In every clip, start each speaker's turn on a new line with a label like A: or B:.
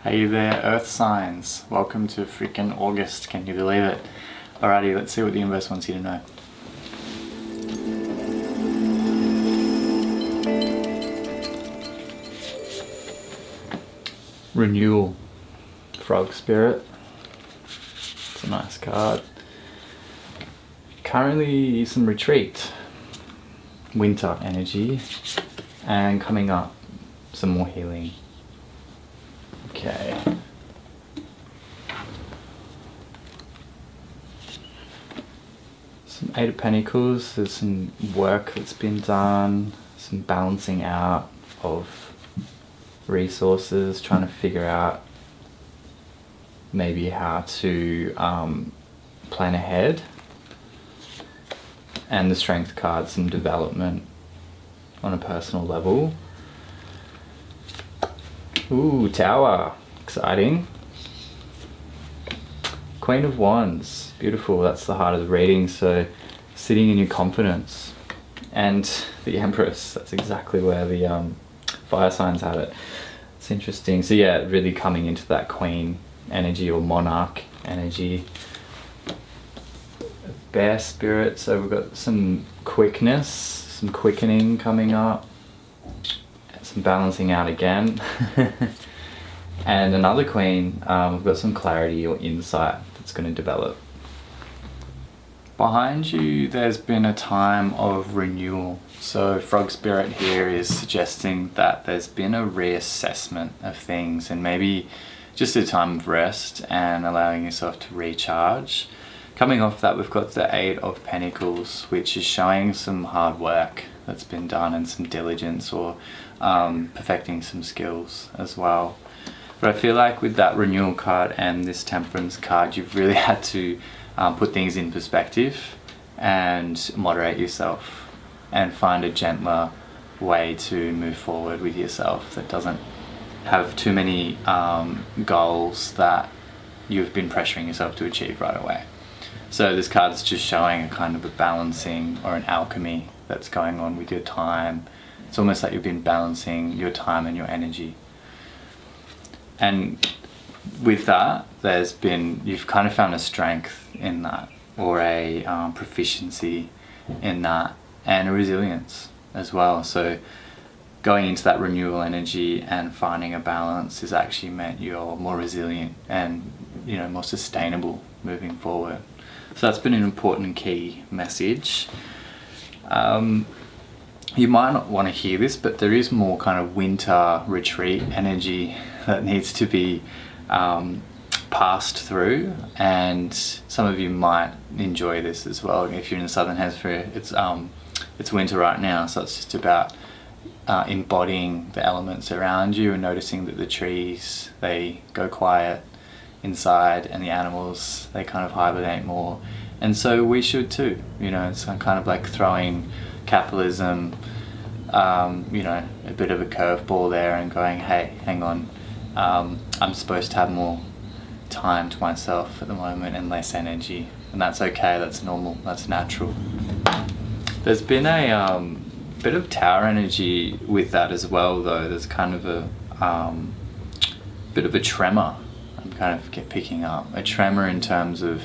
A: Hey there, Earth signs. Welcome to freaking August. Can you believe it? Alrighty, let's see what the universe wants you to know. Renewal. Frog spirit. It's a nice card. Currently some retreat. Winter energy. And coming up, some more healing. Okay. Some Eight of Pentacles, there's some work that's been done, some balancing out of resources, trying to figure out maybe how to plan ahead. And the Strength card, some development on a personal level. Ooh, Tower. Exciting. Queen of Wands. Beautiful. That's the heart of the reading. So, sitting in your confidence. And the Empress. That's exactly where the fire signs had it. It's interesting. So yeah, really coming into that Queen energy or Monarch energy. Bear spirit. So we've got some quickness, some quickening coming up. Some balancing out again. And another Queen, we've got some clarity or insight that's going to develop. Behind you there's been a time of renewal. So Frog Spirit here is suggesting that there's been a reassessment of things and maybe just a time of rest and allowing yourself to recharge. Coming off that, we've got the Eight of Pentacles, which is showing some hard work that's been done and some diligence or perfecting some skills as well. But I feel like with that renewal card and this Temperance card, you've really had to put things in perspective and moderate yourself and find a gentler way to move forward with yourself that doesn't have too many goals that you've been pressuring yourself to achieve right away. So this card's just showing a kind of a balancing or an alchemy that's going on with your time. It's almost like you've been balancing your time and your energy. And with that, you've kind of found a strength in that, or a proficiency in that, and a resilience as well. So going into that renewal energy and finding a balance has actually meant you're more resilient and more sustainable moving forward. So that's been an important and key message. You might not want to hear this, but there is more kind of winter retreat energy that needs to be passed through, and some of you might enjoy this as well. If you're in the Southern Hemisphere, it's winter right now, so it's just about embodying the elements around you and noticing that the trees, they go quiet inside, and the animals, they kind of hibernate more, and so we should too. It's kind of like throwing capitalism a bit of a curveball there and going, hey, hang on, I'm supposed to have more time to myself at the moment and less energy, and that's okay, that's normal, that's natural. There's been a bit of Tower energy with that as well, though. There's kind of a bit of a tremor I'm kind of picking up, a tremor in terms of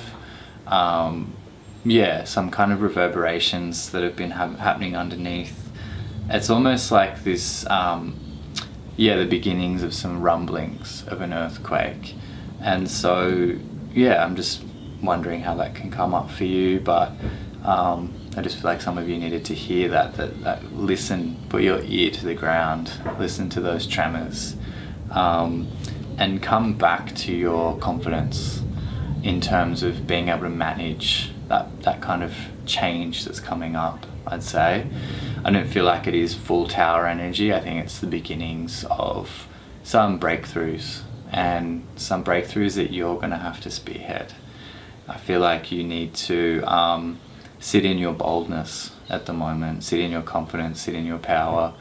A: some kind of reverberations that have been happening underneath. It's almost like this the beginnings of some rumblings of an earthquake, and so I'm just wondering how that can come up for you, but I just feel like some of you needed to hear that listen, put your ear to the ground, listen to those tremors, and come back to your confidence in terms of being able to manage that kind of change that's coming up, I'd say. I don't feel like it is full Tower energy. I think it's the beginnings of some breakthroughs, and some breakthroughs that you're going to have to spearhead. I feel like you need to sit in your boldness at the moment, sit in your confidence, sit in your power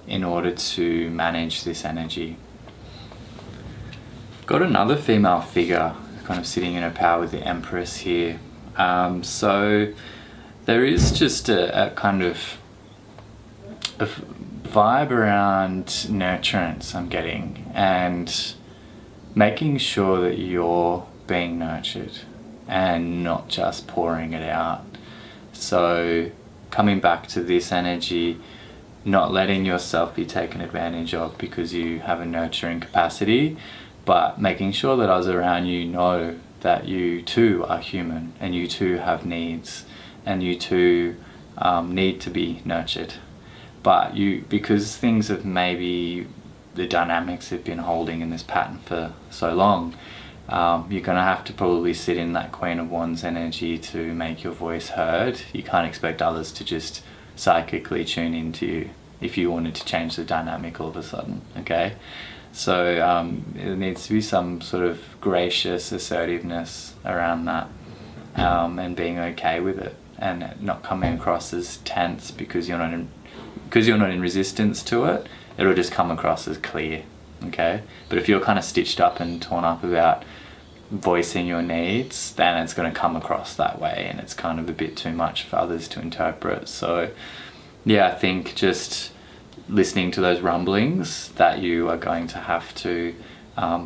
A: in order to manage this energy. Got another female figure kind of sitting in her power with the Empress here. So there is just a kind of a vibe around nurturance I'm getting, and making sure that you're being nurtured and not just pouring it out. So coming back to this energy, not letting yourself be taken advantage of because you have a nurturing capacity, but making sure that others around you know that you too are human and you too have needs and you too need to be nurtured. But because things have maybe, the dynamics have been holding in this pattern for so long, you're going to have to probably sit in that Queen of Wands energy to make your voice heard. You can't expect others to just psychically tune into you if you wanted to change the dynamic all of a sudden, okay? So there needs to be some sort of gracious assertiveness around that, and being okay with it and not coming across as tense because you're not in resistance to it. It'll just come across as clear, okay? But if you're kind of stitched up and torn up about voicing your needs, then it's going to come across that way, and it's kind of a bit too much for others to interpret. So yeah, I think just listening to those rumblings that you are going to have to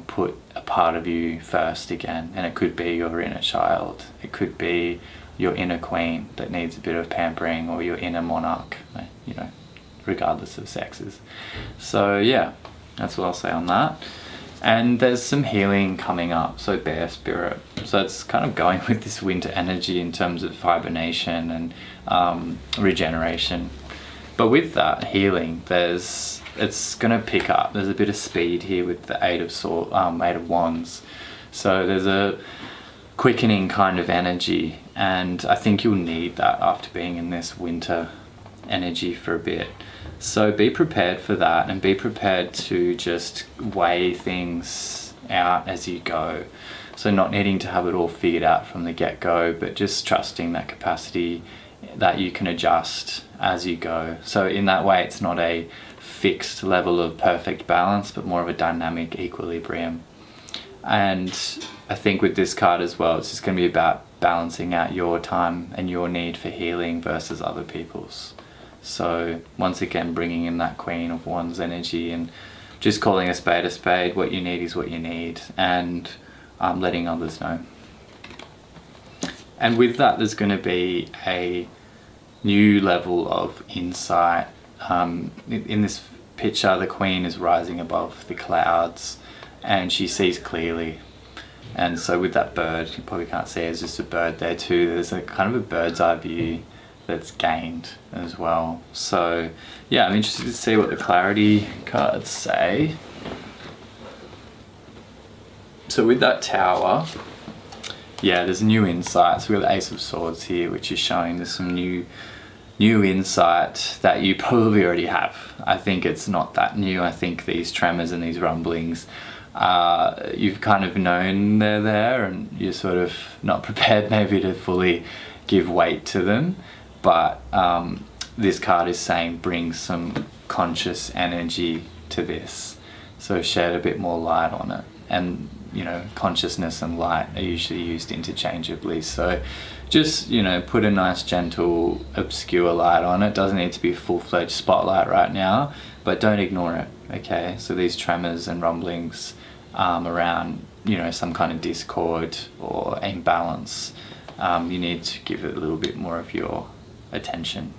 A: put a part of you first again. And it could be your inner child, it could be your inner queen that needs a bit of pampering, or your inner monarch, you know, regardless of sexes. So yeah, that's what I'll say on that. And there's some healing coming up, so bear spirit. So it's kind of going with this winter energy in terms of hibernation and regeneration. But with that healing, it's going to pick up. There's a bit of speed here with the Eight of Wands. So there's a quickening kind of energy, and I think you'll need that after being in this winter energy for a bit. So be prepared for that, and be prepared to just weigh things out as you go. So not needing to have it all figured out from the get-go, but just trusting that capacity that you can adjust as you go. So in that way, it's not a fixed level of perfect balance, but more of a dynamic equilibrium. And I think with this card as well, it's just going to be about balancing out your time and your need for healing versus other people's. So once again, bringing in that Queen of Wands energy and just calling a spade. What you need is what you need, and letting others know. And with that, there's going to be a new level of insight. In this picture, the Queen is rising above the clouds and she sees clearly. And so with that bird, you probably can't see, there's just a bird there too. There's a kind of a bird's eye view that's gained as well. So yeah, I'm interested to see what the clarity cards say. So with that Tower, yeah, there's new insights. So we've got the Ace of Swords here, which is showing there's some new insight that you probably already have. I think it's not that new. I think these tremors and these rumblings, you've kind of known they're there, and you're sort of not prepared maybe to fully give weight to them. But this card is saying bring some conscious energy to this. So shed a bit more light on it. And you know, consciousness and light are usually used interchangeably. So just, you know, put a nice gentle obscure light on it. Doesn't need to be a full-fledged spotlight right now, but don't ignore it, okay? So these tremors and rumblings around, you know, some kind of discord or imbalance, you need to give it a little bit more of your attention.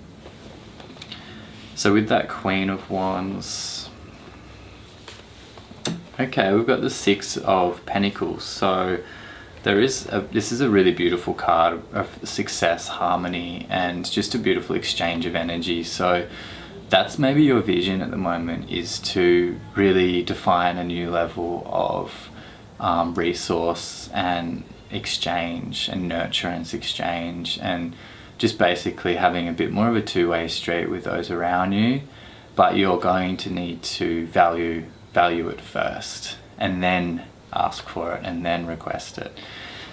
A: So with that Queen of Wands, okay, we've got the Six of Pentacles. So this is a really beautiful card of success, harmony, and just a beautiful exchange of energy. So that's maybe your vision at the moment, is to really define a new level of resource and exchange and nurturance exchange, and just basically having a bit more of a two-way street with those around you. But you're going to need to value it first, and then ask for it, and then request it.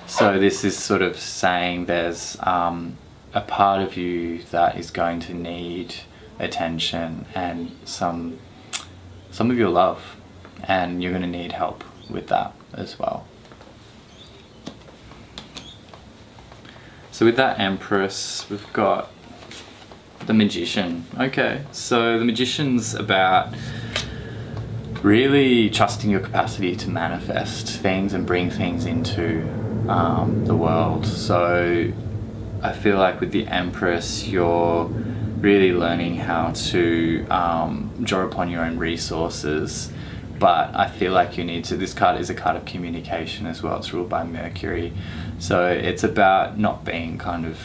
A: So this is sort of saying there's a part of you that is going to need attention and some of your love, and you're going to need help with that as well. So with that Empress, we've got the Magician. Okay, so the Magician's about really trusting your capacity to manifest things and bring things into the world. So I feel like with the Empress, you're really learning how to draw upon your own resources. But I feel like you need to, this card is a card of communication as well. It's ruled by Mercury. So it's about not being kind of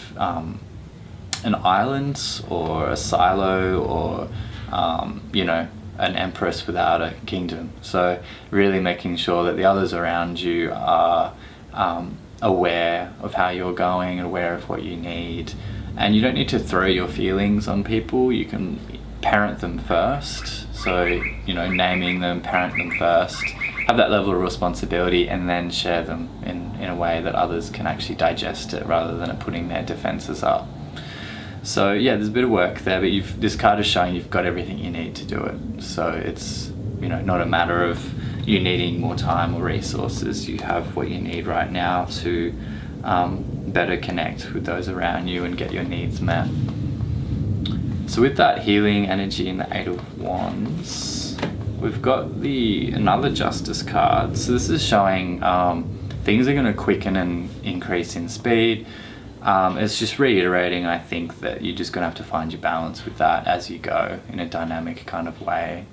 A: an island or a silo or, an empress without a kingdom. So really making sure that the others around you are aware of how you're going and aware of what you need. And you don't need to throw your feelings on people. You can parent them first. So, naming them, parent them first, have that level of responsibility, and then share them in a way that others can actually digest it rather than putting their defenses up. So yeah, there's a bit of work there, but this card is showing you've got everything you need to do it. So it's, not a matter of you needing more time or resources. You have what you need right now to better connect with those around you and get your needs met. So with that healing energy in the Eight of Wands, we've got another Justice card. So this is showing things are going to quicken and increase in speed. It's just reiterating, I think, that you're just going to have to find your balance with that as you go in a dynamic kind of way.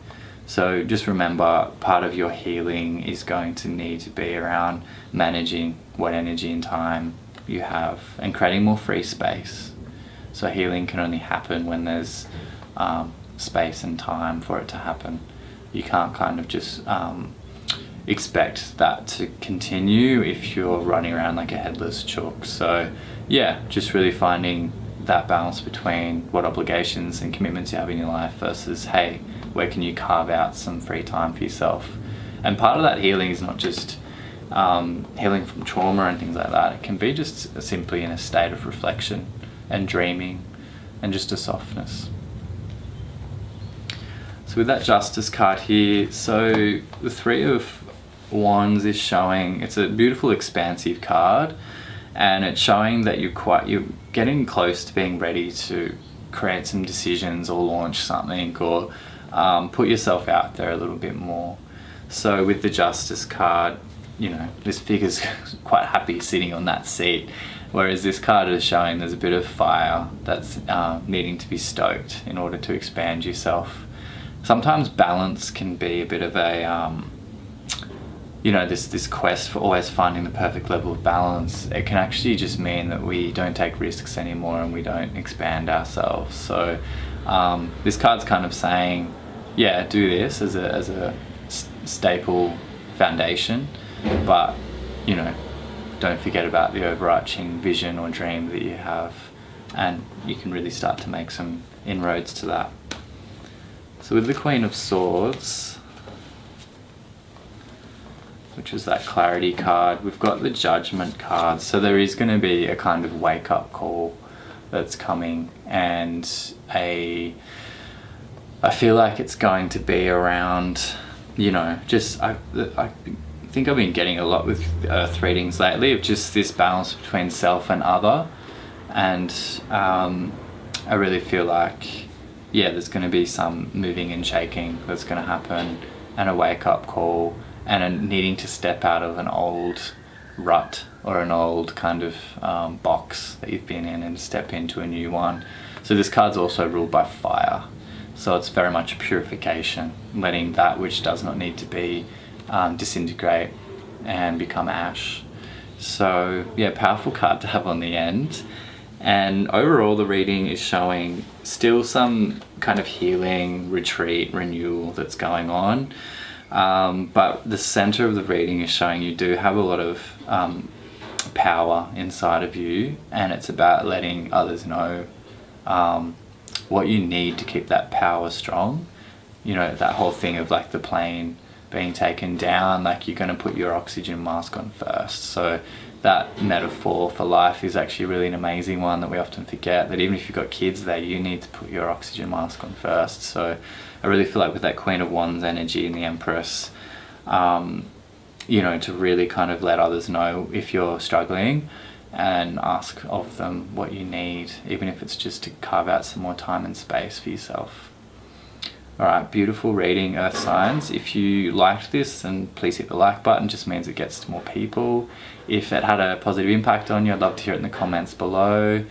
A: So just remember, part of your healing is going to need to be around managing what energy and time you have and creating more free space. So healing can only happen when there's space and time for it to happen. You can't kind of just expect that to continue if you're running around like a headless chook. So yeah, just really finding that balance between what obligations and commitments you have in your life versus, hey, where can you carve out some free time for yourself? And part of that healing is not just healing from trauma and things like that. It can be just simply in a state of reflection and dreaming and just a softness. So with that Justice card here, so the Three of Wands is showing, it's a beautiful expansive card, and it's showing that you're getting close to being ready to create some decisions or launch something or put yourself out there a little bit more. So with the Justice card, this figure's quite happy sitting on that seat, whereas this card is showing there's a bit of fire that's needing to be stoked in order to expand yourself. Sometimes balance can be a bit of a this quest for always finding the perfect level of balance. It can actually just mean that we don't take risks anymore and we don't expand ourselves. So this card's kind of saying, yeah, do this as a staple foundation, but don't forget about the overarching vision or dream that you have, and you can really start to make some inroads to that. So with the Queen of Swords, which is that clarity card, we've got the Judgment card. So there is going to be a kind of wake-up call that's coming, and I feel like it's going to be around, I think I've been getting a lot with Earth readings lately of just this balance between self and other, and I really feel like, yeah, there's going to be some moving and shaking that's going to happen, and a wake-up call, and a needing to step out of an old rut or an old kind of box that you've been in and step into a new one. So this card's also ruled by fire, so it's very much purification, letting that which does not need to be disintegrate and become ash. So yeah, powerful card to have on the end. And overall the reading is showing still some kind of healing, retreat, renewal that's going on. But the center of the reading is showing you do have a lot of power inside of you, and it's about letting others know what you need to keep that power strong. That whole thing of like the plane being taken down, like you're going to put your oxygen mask on first. So that metaphor for life is actually really an amazing one that we often forget, that even if you've got kids there, you need to put your oxygen mask on first. So I really feel like with that Queen of Wands energy and the Empress, to really kind of let others know if you're struggling and ask of them what you need, even if it's just to carve out some more time and space for yourself. Alright, beautiful reading, Earth signs. If you liked this, then please hit the like button, just means it gets to more people. If it had a positive impact on you, I'd love to hear it in the comments below.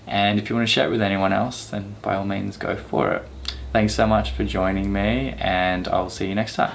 A: And if you want to share it with anyone else, then by all means go for it. Thanks so much for joining me, and I'll see you next time.